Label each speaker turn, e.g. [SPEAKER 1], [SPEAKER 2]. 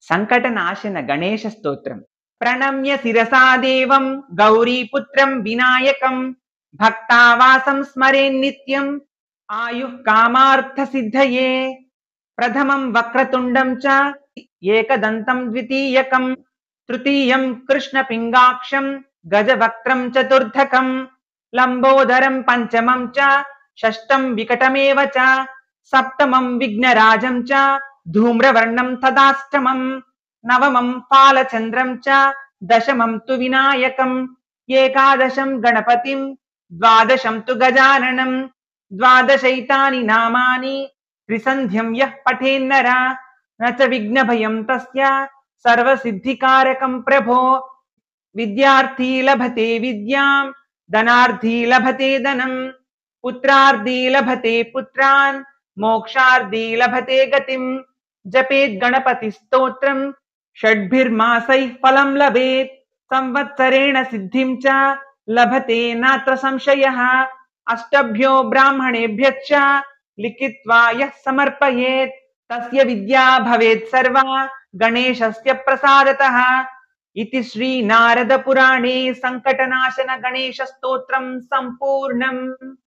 [SPEAKER 1] संकटनाशन गणेश स्तोत्रम्। प्रणम्य शिरसा देवं गौरीपुत्रं विनायकं भक्तावासं स्मरेन् नित्यम् आयुः कामार्थसिद्धये। प्रथमं वक्रतुण्डं च एकदन्तं द्वितीयकं तृतीयं कृष्णपिङ्गाक्षं गजवक्त्रं चतुर्थकं लम्बोदरं पञ्चमं च षष्ठं विकटमेव च सप्तमं विघ्नराजं च धूम्रवर्णं तदाष्टमं नवमं फालचन्द्रं च दशमं तु विनायकम् एकादशं गणपतिं द्वादशं तु गजाननं द्वादशैतानि नामानि त्रिसन्ध्यं यः पठेन्नर न च विघ्नभयं तस्य सर्वसिद्धिकारकं प्रभो। विद्यार्थी लभते विद्यां धनार्थी लभते धनं पुत्रार्थी लभते पुत्रान् मोक्षार्थी लभते गतिं जपेत् गणपति स्तोत्रं षड्भिर्मासैः फलं लभेत् संवत्सरेण सिद्धिं च लभते नात्र संशयः अष्टभ्यो ब्राह्मणेभ्यश्च लिखित्वा यः समर्पयेत् तस्य विद्या भवेत् सर्वा गणेशस्य प्रसादतः इति श्री नारद पुराणे संकटनाशन गणेश स्तोत्रं संपूर्णम्।